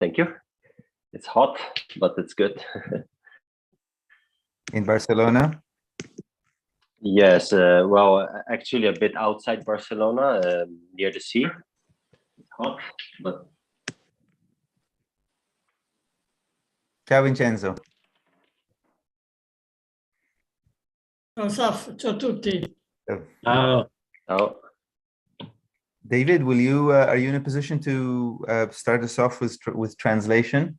Thank you. It's hot, but it's good. In Barcelona? Yes, well, actually a bit outside Barcelona, near the sea. It's hot, but... Ciao Vincenzo. Ciao a tutti. Oh. David, will you are you in a position to start us off with translation?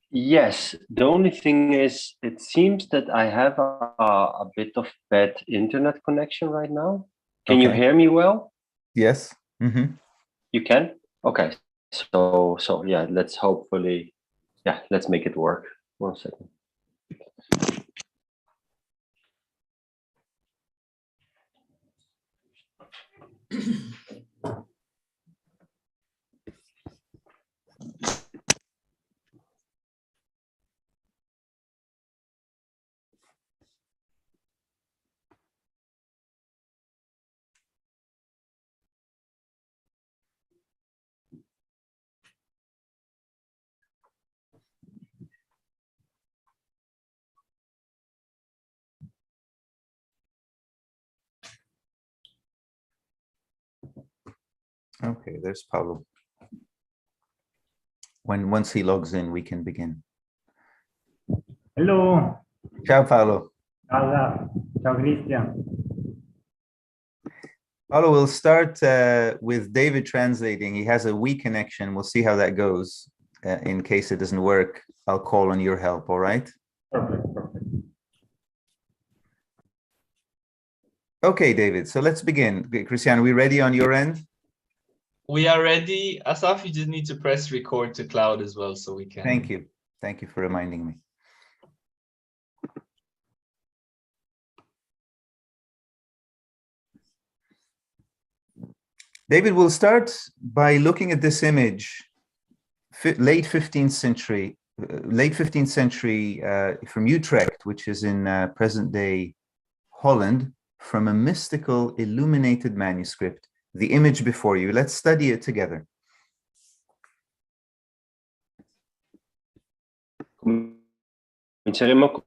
Yes, the only thing is, it seems that I have a bit of bad internet connection right now. Can you hear me well? Yes. Mm-hmm. You can? Okay. So yeah, let's make it work. 1 second. Okay, there's Paolo. Once he logs in, we can begin. Hello. Ciao Paolo. Ciao, ciao Christian. Paolo, we'll start with David translating. He has a weak connection. We'll see how that goes. In case it doesn't work, I'll call on your help, all right? Perfect. Okay, David, so let's begin. Christian, are we ready on your end? We are ready. Asaf, you just need to press record to cloud as well so we can. Thank you. Thank you for reminding me. David, we'll start by looking at this image, late 15th century from Utrecht, which is in present-day Holland, from a mystical illuminated manuscript. The image before you. Let's study it together. Cominceremo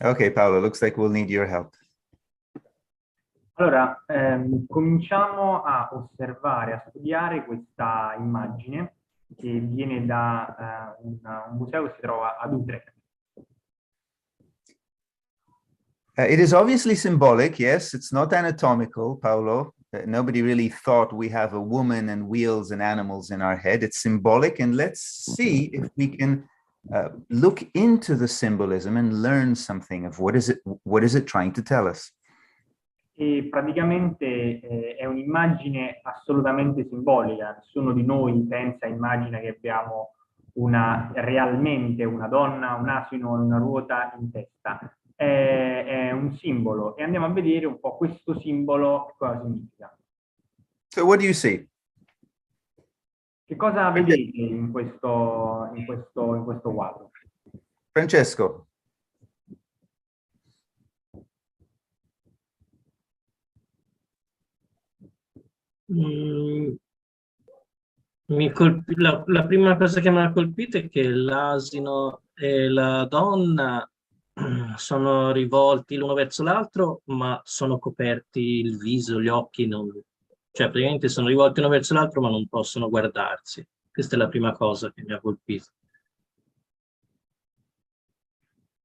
Okay, Paolo, looks like we'll need your help. Allora, cominciamo a osservare, a studiare questa immagine che viene da un museo che si trova ad Utrecht. It is obviously symbolic, yes, it's not anatomical, Paolo. Nobody really thought we have a woman and wheels and animals in our head. It's symbolic, and let's see if we can look into the symbolism and learn something of what is it trying to tell us. E praticamente è un'immagine assolutamente simbolica. Nessuno di noi pensa, immagina che abbiamo realmente una donna, un asino e una ruota in testa. È un simbolo e andiamo a vedere un po' questo simbolo cosa significa. So what do you see? Che cosa vedete in questo quadro? Francesco. La prima cosa che mi ha colpito è che l'asino e la donna sono rivolti l'uno verso l'altro, ma sono coperti il viso, gli occhi, cioè praticamente sono rivolti uno verso l'altro, ma non possono guardarsi. Questa è la prima cosa che mi ha colpito.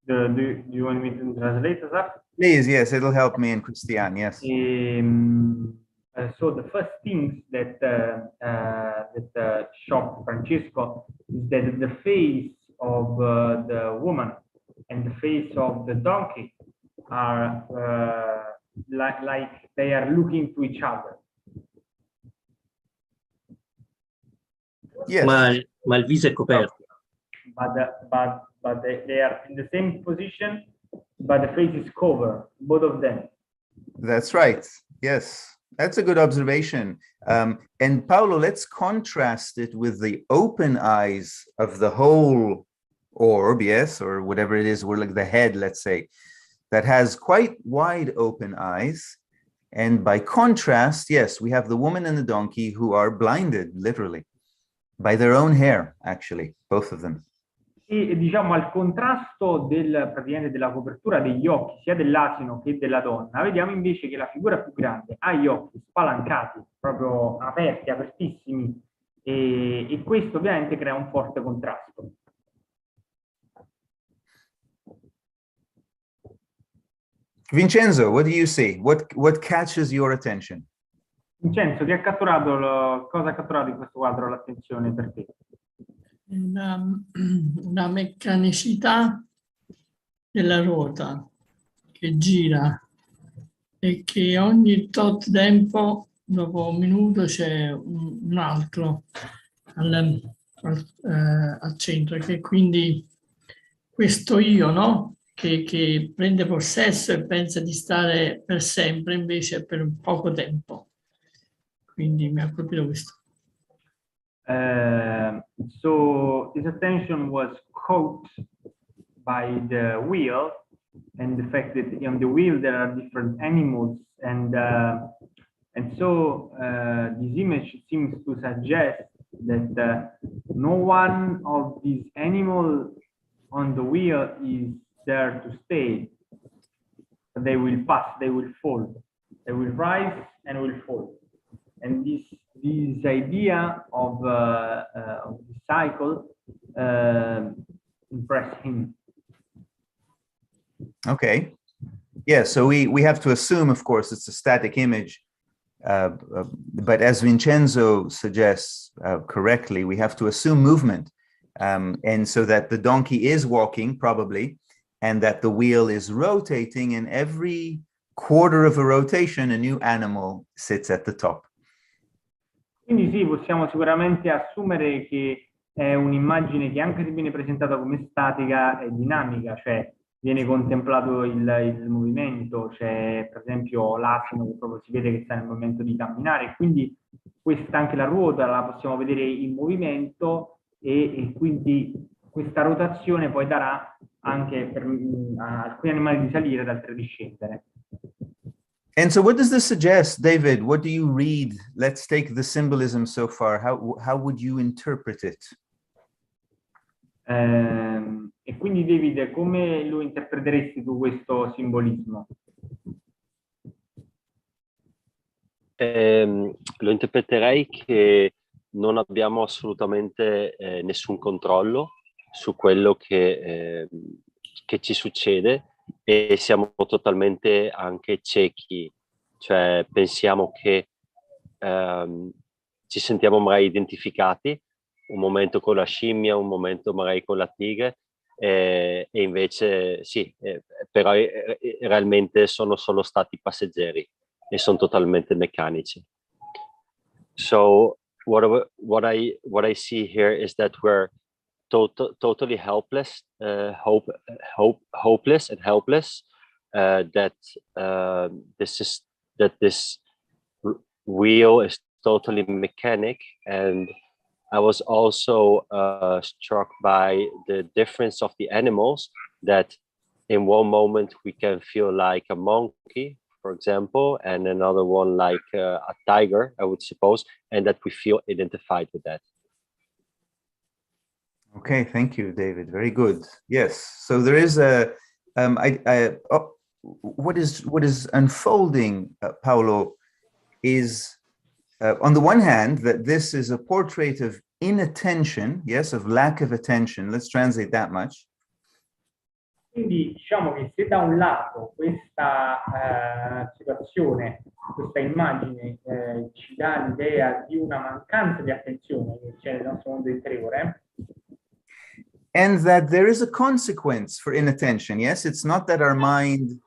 Do you want me to translate that? Please, yes, it'll help me and Christian, yes. So the first thing that shocked Francesco is that the face of the woman and the face of the donkey are like they are looking to each other. Yes. Ma il viso è coperto. But they are in the same position, but the face is covered, both of them. That's right. Yes, that's a good observation. And Paolo, let's contrast it with the open eyes of the whole orb, yes, or whatever it is, or like the head, let's say, that has quite wide open eyes. And by contrast, yes, we have the woman and the donkey who are blinded, literally, by their own hair, actually, both of them. E diciamo al contrasto praticamente della copertura degli occhi, sia dell'asino che della donna, vediamo invece che la figura più grande ha gli occhi spalancati, proprio aperti, apertissimi, e questo ovviamente crea un forte contrasto. Vincenzo, what do you see? What catches your attention? Vincenzo, cosa ha catturato in questo quadro l'attenzione per te? Una meccanicità della ruota che gira e che ogni tot tempo, dopo un minuto, c'è un altro al centro, che quindi questo io, no? Che prende possesso e pensa di stare per sempre, invece per un poco tempo. Quindi mi ha colpito questo. So his attention was caught by the wheel and the fact that on the wheel there are different animals, and so this image seems to suggest that no one of these animals on the wheel is there to stay. They will pass, they will fall, they will rise and will fall. And this idea of the cycle impressed him. Okay. Yeah, so we have to assume, of course, it's a static image. But as Vincenzo suggests correctly, we have to assume movement. And so that the donkey is walking, probably, and that the wheel is rotating, and every quarter of a rotation, a new animal sits at the top. Quindi sì, possiamo sicuramente assumere che è un'immagine che, anche se viene presentata come statica, è dinamica, cioè viene contemplato il movimento, c'è per esempio l'asino che proprio si vede che sta nel momento di camminare, quindi anche la ruota la possiamo vedere in movimento, e quindi questa rotazione poi darà anche per alcuni animali di salire ed altri di scendere. And so what does this suggest, David? What do you read? Let's take the symbolism so far. How would you interpret it? E quindi David, come lo interpreteresti tu questo simbolismo? Lo interpreterei che non abbiamo assolutamente nessun controllo su quello che ci succede, e siamo totalmente anche ciechi, cioè pensiamo che ci sentiamo magari identificati, un momento con la scimmia, un momento magari con la tigre, e invece sì, però realmente sono solo stati passeggeri e sono totalmente meccanici. So what I see here is that we're totally helpless, hopeless and helpless, that this wheel is totally mechanic. And I was also struck by the difference of the animals, that in one moment we can feel like a monkey, for example, and another one like a tiger, I would suppose, and that we feel identified with that. Okay, thank you, David. Very good. Yes. So there is what is unfolding, Paolo, is on the one hand that this is a portrait of inattention, yes, of lack of attention. Let's translate that much. Quindi diciamo che se da un lato questa situazione, questa immagine ci dà l'idea di una mancanza di attenzione che c'è nel nostro mondo interiore, and that there is a consequence for inattention. Yes, it's not that our mind,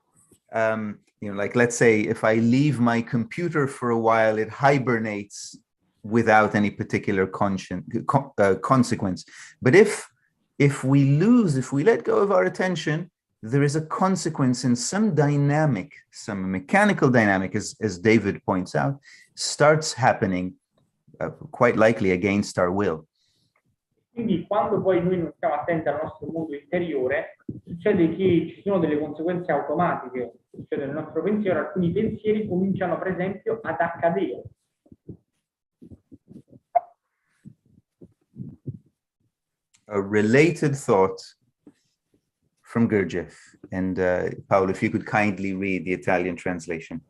like let's say if I leave my computer for a while, it hibernates without any particular consequence. But if we let go of our attention, there is a consequence, in some dynamic, some mechanical dynamic, as David points out, starts happening, quite likely against our will. Quindi quando poi noi non stiamo attenti al nostro mondo interiore, succede che ci sono delle conseguenze automatiche, succede nel nostro pensiero, alcuni pensieri cominciano per esempio ad accadere. A related thought from Gurdjieff. And Paolo, if you could kindly read the Italian translation.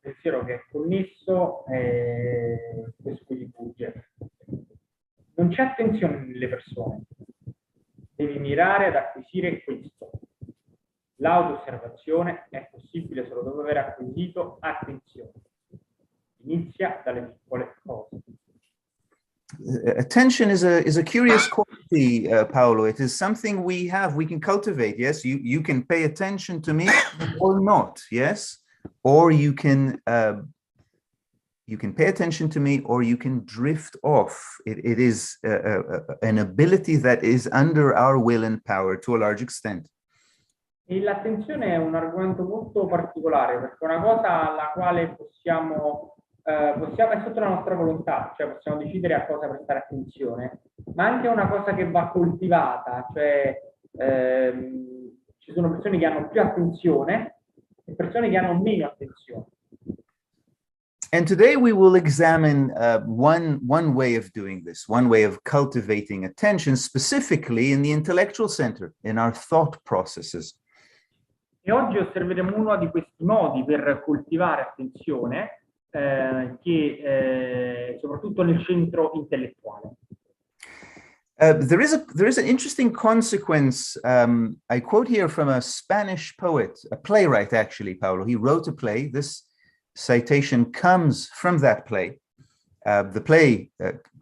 Pensiero che è connesso questo di Gurdjieff. Non c'è attenzione nelle persone. Devi mirare ad acquisire questo. L'auto-osservazione è possibile solo dopo aver acquisito attenzione. Inizia dalle piccole cose. Attention is a curious quality, Paolo. It is something we can cultivate. Yes, you can pay attention to me or not. Yes, or you can pay attention to me or you can drift off. It is an ability that is under our will and power to a large extent. E l'attenzione è un argomento molto particolare, perché è una cosa alla quale possiamo è sotto la nostra volontà, cioè possiamo decidere a cosa prestare attenzione, ma anche una cosa che va coltivata, cioè ci sono persone che hanno più attenzione e persone che hanno meno attenzione. And today we will examine one way of doing this, one way of cultivating attention, specifically in the intellectual center, in our thought processes. E oggi osserveremo uno di questi modi per coltivare attenzione, che soprattutto nel centro intellettuale. There is an interesting consequence. I quote here from a Spanish poet, a playwright actually, Paolo. He wrote a play. This citation comes from that play. The play,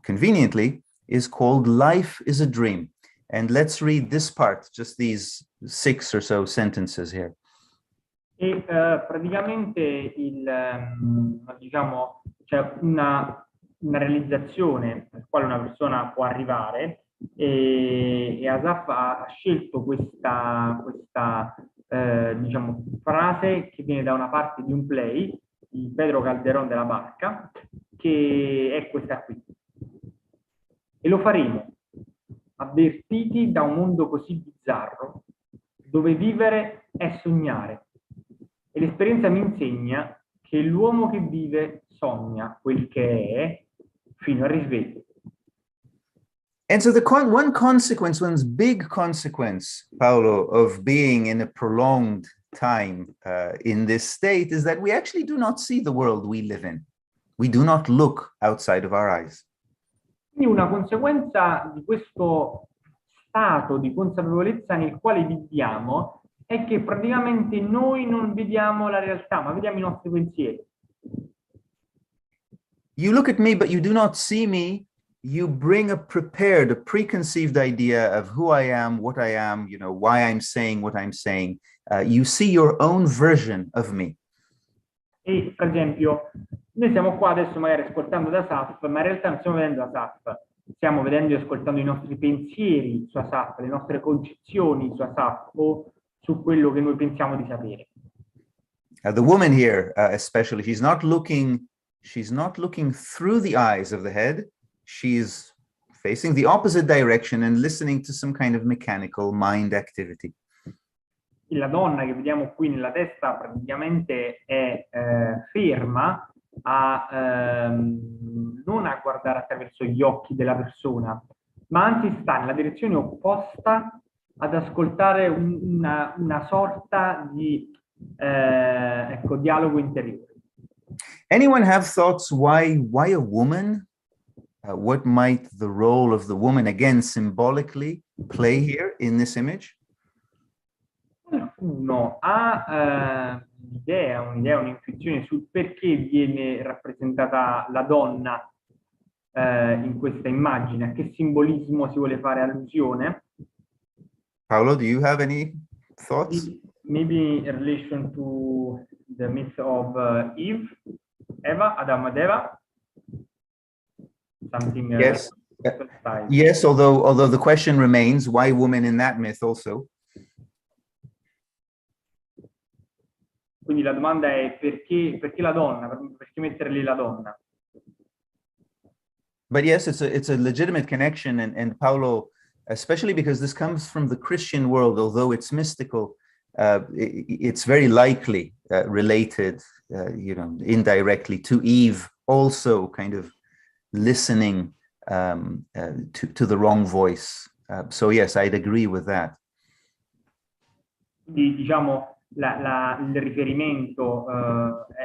conveniently, is called Life is a Dream. And let's read this part, just these 6 or so sentences here. E praticamente diciamo, c'è una realizzazione alla quale una persona può arrivare e Asaf ha scelto questa diciamo, frase che viene da una parte di un play, il Pedro Calderón della Barca, che è questa qui. E lo faremo, avvertiti da un mondo così bizzarro, dove vivere è sognare. E l'esperienza mi insegna che l'uomo che vive sogna quel che è fino al risveglio. And so one big consequence, Paolo, of being in a prolonged time in this state is that we actually do not see the world we live in. We do not look outside of our eyes. Quindi una conseguenza di questo stato di consapevolezza nel quale viviamo è che praticamente noi non vediamo la realtà, ma vediamo i nostri pensieri. You look at me, but you do not see me. You bring a preconceived idea of who I am, what I am, you know, why I'm saying what I'm saying. You see your own version of me. E per esempio, noi siamo qua adesso magari ascoltando da Asaf, ma in realtà non stiamo vedendo Asaf, stiamo vedendo e ascoltando i nostri pensieri su Asaf, le nostre concezioni su Asaf o su quello che noi pensiamo di sapere. The woman here, especially, she's not looking through the eyes of the head. She's facing the opposite direction and listening to some kind of mechanical mind activity. La donna che vediamo qui nella testa praticamente è ferma non a guardare attraverso gli occhi della persona, ma anzi sta nella direzione opposta ad ascoltare una sorta di dialogo interiore. Anyone have thoughts why a woman? What might the role of the woman, again symbolically, play here in this image? Qualcuno ha un'intuizione sul perché viene rappresentata la donna in questa immagine, a che simbolismo si vuole fare allusione? Paolo, do you have any thoughts? Maybe in relation to the myth of Adam and Eva. Something yes. Yes, although the question remains, why woman in that myth also? Quindi la domanda è perché la donna? Perché mettere lì la donna? But yes, it's a legitimate connection, and Paulo, especially because this comes from the Christian world, although it's mystical, it's very likely related, indirectly to Eve also kind of listening to the wrong voice. So yes, I'd agree with that. Diciamo, il riferimento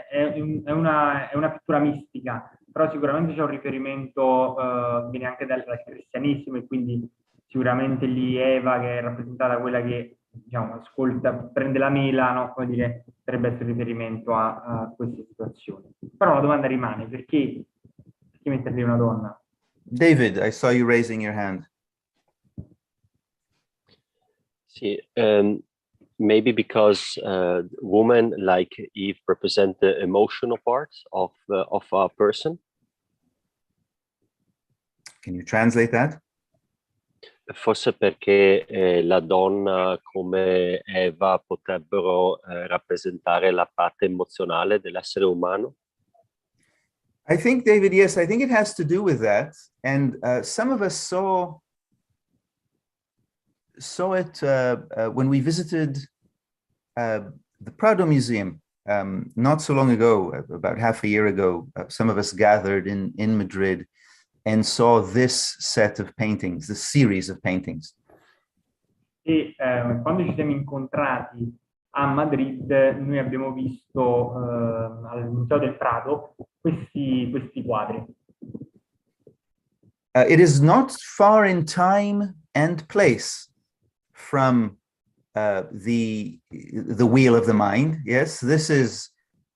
è una pittura mistica, però sicuramente c'è un riferimento, viene anche dal cristianesimo, e quindi sicuramente lì Eva, che è rappresentata quella che, diciamo, ascolta, prende la mela, no? Come dire, potrebbe essere riferimento a queste situazioni. Però la domanda rimane: perché metterli una donna? David, I saw you raising your hand. Sì, maybe because women like Eve represent the emotional part of a person. Can you translate that? Forse perché la donna come Eva potrebbero rappresentare la parte emozionale dell'essere umano. I think, David, yes, I think it has to do with that. And some of us saw it when we visited the Prado Museum not so long ago, about half a year ago. Some of us gathered in Madrid and saw this set of paintings, this series of paintings. E quando ci siamo incontrati a Madrid, noi abbiamo visto al Museo del Prado questi quadri. It is not far in time and place from the wheel of the mind. Yes, this is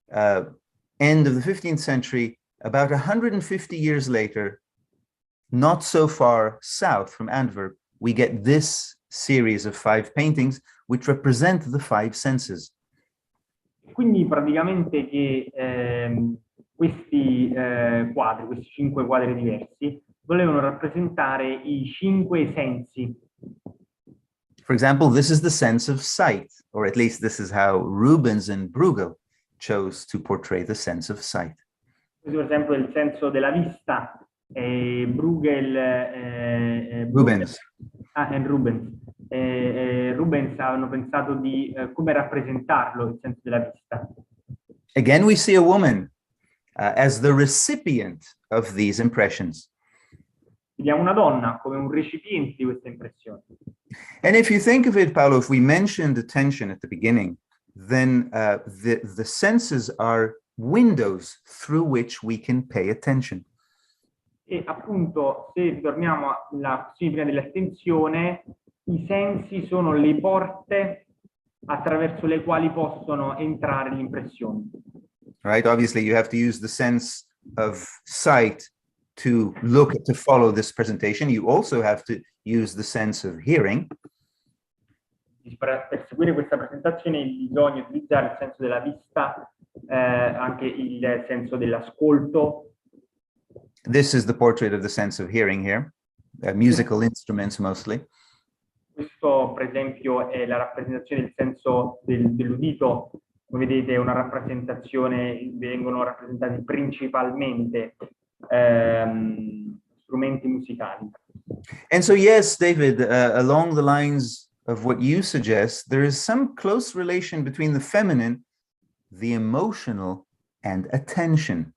end of the 15th century, about 150 years later, not so far south from Antwerp, we get this series of 5 paintings which represent the 5 senses. Quindi praticamente che questi quadri, questi 5 quadri diversi, volevano rappresentare i 5 sensi. For example, this is the sense of sight, or at least this is how Rubens and Bruegel chose to portray the sense of sight. Per esempio il senso della vista, Rubens. Rubens hanno pensato di come rappresentarlo, il senso della vista. Again, we see a woman as the recipient of these impressions. Vediamo una donna come un recipiente di queste impressioni. And if you think of it, Paolo, if we mentioned attention at the beginning, then the senses are windows through which we can pay attention. E appunto, se torniamo alla questione prima dell'attenzione, i sensi sono le porte attraverso le quali possono entrare le impressioni. Right? Obviously, you have to use the sense of sight to follow this presentation. You also have to use the sense of hearing. Per seguire questa presentazione bisogna utilizzare il senso della vista, anche il senso dell'ascolto. This is the portrait of the sense of hearing here, musical instruments mostly. Questo, per esempio, è la rappresentazione del senso dell'udito. Come vedete, è una rappresentazione, vengono rappresentati principalmente strumenti musicali. And so, yes, David, along the lines of what you suggest, there is some close relation between the feminine, the emotional, and attention.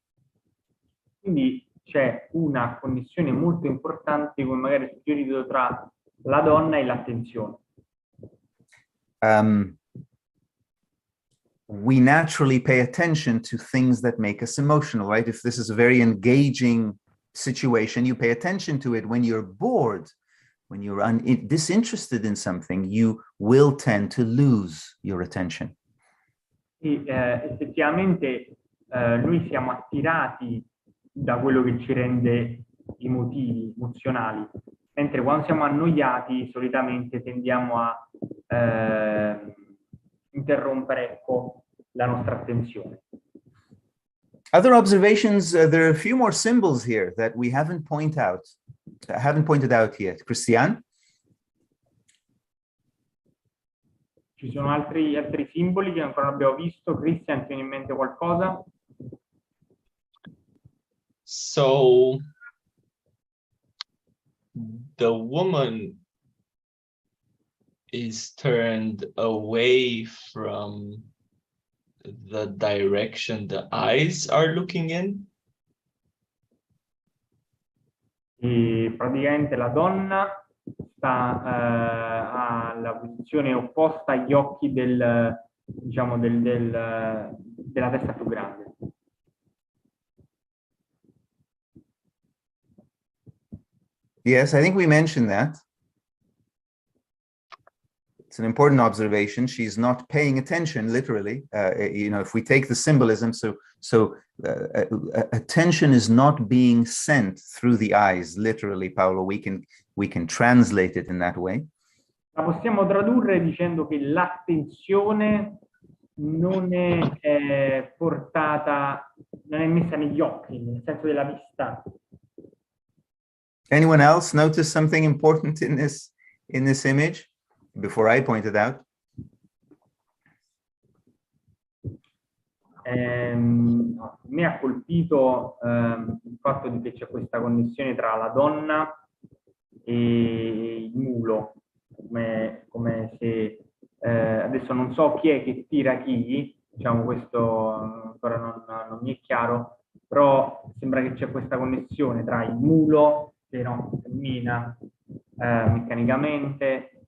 Quindi c'è una connessione molto importante, come magari suggerito, tra la donna e l'attenzione. We naturally pay attention to things that make us emotional, right? If this is a very engaging situation, you pay attention to it. When you're bored, when you're disinterested in something, you will tend to lose your attention. E effettivamente noi siamo attirati da quello che ci rende emotivi, emozionali, mentre quando siamo annoiati solitamente tendiamo a interrompere, ecco, la nostra attenzione. Other observations, there are a few more symbols here that we haven't pointed out yet. Christian? Ci sono altri simboli che ancora non abbiamo visto. Christian, tieni in mente qualcosa? So the woman is turned away from the direction the eyes are looking in. E praticamente la donna sta alla posizione opposta agli occhi diciamo, della testa più grande. Yes, I think we mentioned that. It's an important observation. She's not paying attention, literally. You know, if we take the symbolism, attention is not being sent through the eyes, literally, Paolo. We can translate it in that way. La possiamo tradurre dicendo che l'attenzione non è portata, non è messa negli occhi, nel senso della vista. Anyone else notice something important in this image before I point it out? Mi ha colpito il fatto che c'è questa connessione tra la donna e il mulo, come se adesso non so chi è che tira chi, diciamo, questo ancora non mi è chiaro, però sembra che c'è questa connessione tra il mulo che cammina meccanicamente,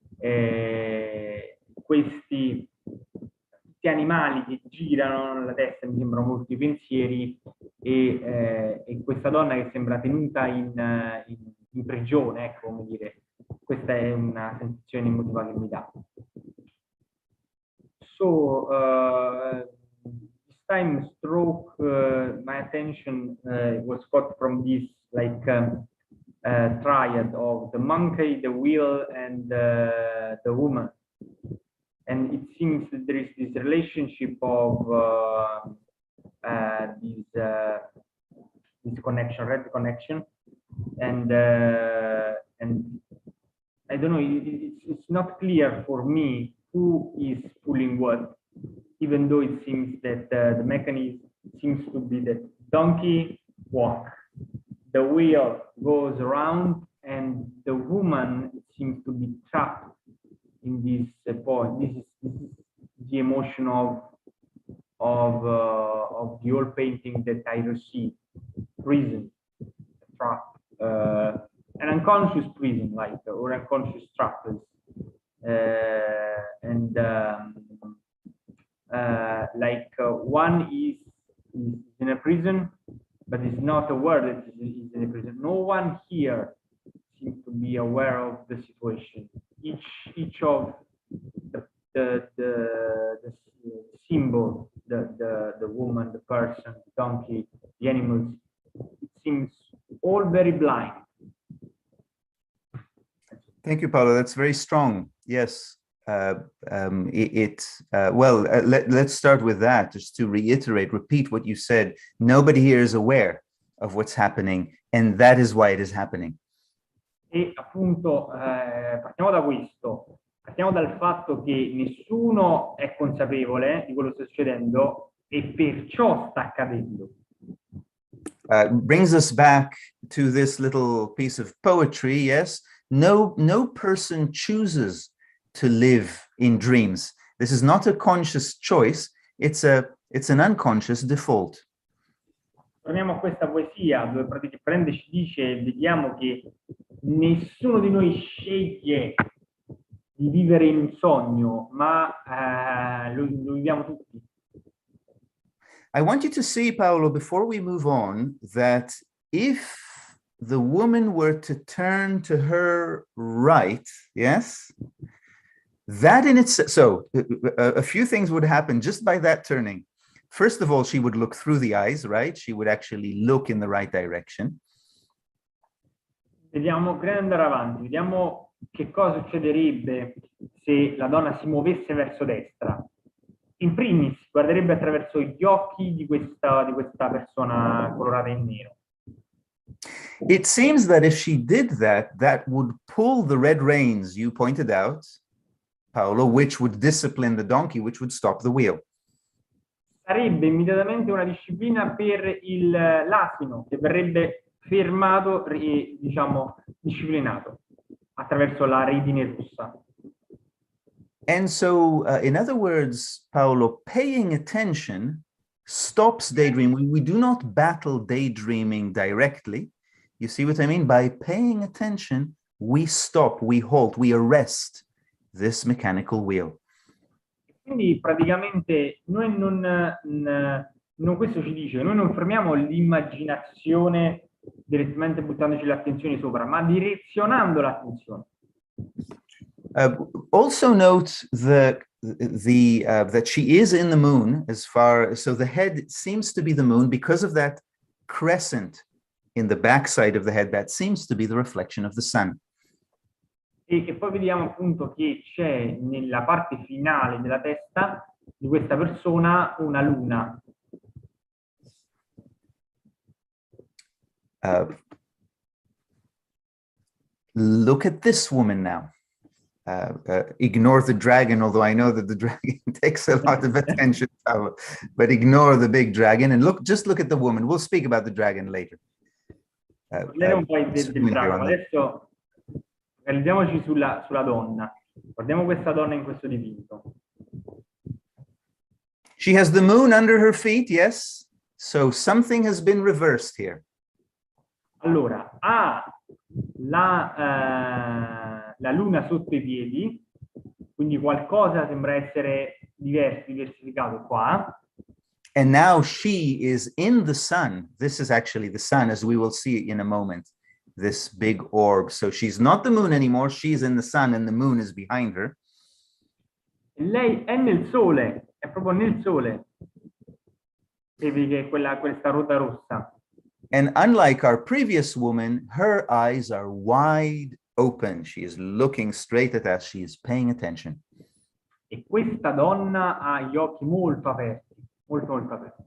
questi animali che girano nella testa, mi sembrano molto i pensieri, e questa donna che sembra tenuta in prigione, ecco, come dire. Questa è una sensazione emotiva che mi dà. So, this time struck my attention, was got from this like triad of the monkey, the wheel, and the woman. And it seems that there is this relationship of this connection, red connection, and I don't know. It's not clear for me who is pulling what, even though it seems that the mechanism seems to be that donkey walk, the wheel goes around, and the woman seems to be trapped in this point. This is the emotion of the old painting that I received. Prison, trap, an unconscious prison, like, or unconscious trap, and like one is in a prison, but is not aware that he's in a prison. No one here seems to be aware of the situation. Each of the symbol, the woman, the person, the donkey, the animals, it seems all very blind. Thank you, Paolo. That's very strong. Yes. Let's start with that, just to repeat what you said. Nobody here is aware of what's happening, and that is why it is happening. E appunto partiamo da questo, partiamo dal fatto che nessuno è consapevole di quello che sta succedendo e perciò sta accadendo. Brings us back to this little piece of poetry. Yes, no person chooses to live in dreams. This is not a conscious choice. It's an unconscious default. Torniamo a questa poesia dove praticamente ci dice, vediamo che nessuno di noi sceglie di vivere in un sogno, ma lo viviamo tutti. I want you to see, Paolo, before we move on, that if the woman were to turn to her right, yes, that in itself, so a few things would happen just by that turning. First of all, she would look through the eyes, right? She would actually look in the right direction. Vediamo, prima di andare avanti, vediamo che cosa succederebbe se la donna si muovesse verso destra. In primis, guarderebbe attraverso gli occhi di questa persona colorata in nero. It seems that if she did that, that would pull the red reins you pointed out, Paolo, which would discipline the donkey, which would stop the wheel. Sarebbe immediatamente una disciplina per l'asino, che verrebbe fermato e, diciamo, disciplinato attraverso la redine rossa. And so, in other words, Paolo, paying attention stops daydreaming. We do not battle daydreaming directly. You see what I mean? By paying attention, we stop, we halt, we arrest this mechanical wheel. Quindi praticamente noi questo ci dice, noi non fermiamo l'immaginazione direttamente buttandoci l'attenzione sopra, ma direzionando l'attenzione. Also note that she is in the moon as far, so the head seems to be the moon because of that crescent in the backside of the head, that seems to be the reflection of the sun. E poi vediamo appunto che c'è nella parte finale della testa di questa persona una luna. Look at this woman now. Ignore the dragon, although I know that the dragon takes a lot of attention, but ignore the big dragon and just look at the woman. We'll speak about the dragon later. Parliamo poi del drago. Adesso andiamoci sulla donna. Guardiamo questa donna in questo dipinto. She has the moon under her feet, yes. So something has been reversed here. Allora, ha la luna sotto i piedi, quindi qualcosa sembra essere diversificato qua. And now she is in the sun. This is actually the sun, as we will see in a moment, this big orb. So she's not the moon anymore. She's in the sun and the moon is behind her. Lei è nel sole, è proprio nel sole. Vedi che questa ruota rossa. And unlike our previous woman, her eyes are wide open. She is looking straight at us. She is paying attention. E questa donna ha gli occhi molto aperti, molto aperti.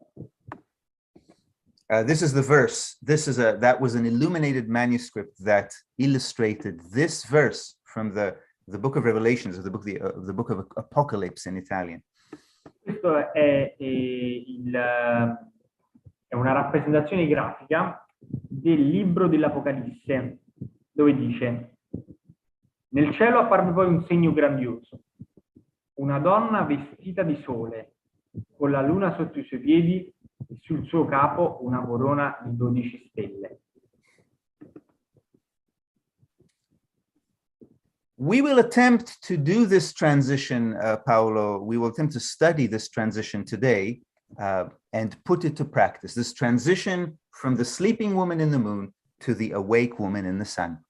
This is the verse. That was an illuminated manuscript that illustrated this verse from the book of Revelations, or the book of Apocalypse in Italian. Questo è una rappresentazione grafica del libro dell'Apocalisse, dove dice: nel cielo apparve poi un segno grandioso, una donna vestita di sole, con la luna sotto i suoi piedi e sul suo capo una corona di 12 stelle. We will attempt to do this transition, Paolo. We will attempt to study this transition today and put it to practice. This transition from the sleeping woman in the moon to the awake woman in the sun.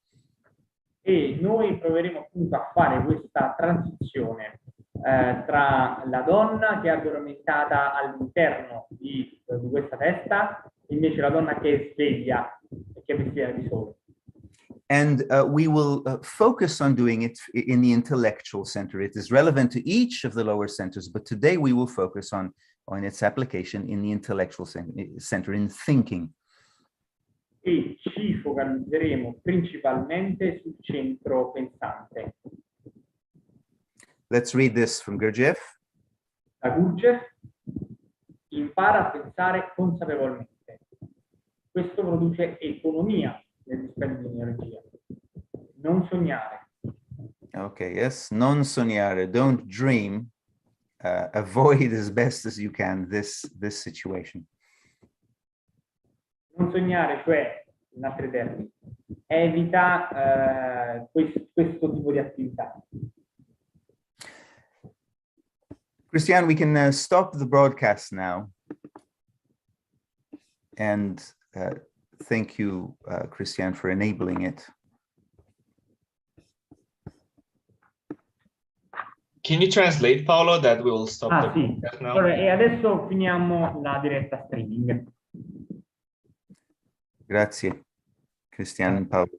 E noi proveremo appunto a fare questa transizione tra la donna che è addormentata all'interno di questa testa e invece la donna che è sveglia e che è vestita di sole. And we will focus on doing it in the intellectual center. It is relevant to each of the lower centers, but today we will focus on its application in the intellectual center, in thinking. E ci focalizzeremo principalmente sul centro pensante. Let's read this from Gurdjieff. Da Gurdjieff: impara a pensare consapevolmente. Questo produce economia nel dispendio di energia. Non sognare. Okay, yes, non sognare, don't dream. Avoid as best as you can this situation. Non sognare, cioè, in altri termini, evita questo tipo di attività. Christian, we can stop the broadcast now. And thank you, Christian, for enabling it. Can you translate, Paolo, that we will stop the Sì. broadcast now? Allora, e adesso finiamo la diretta streaming. Grazie, Christian and Paolo.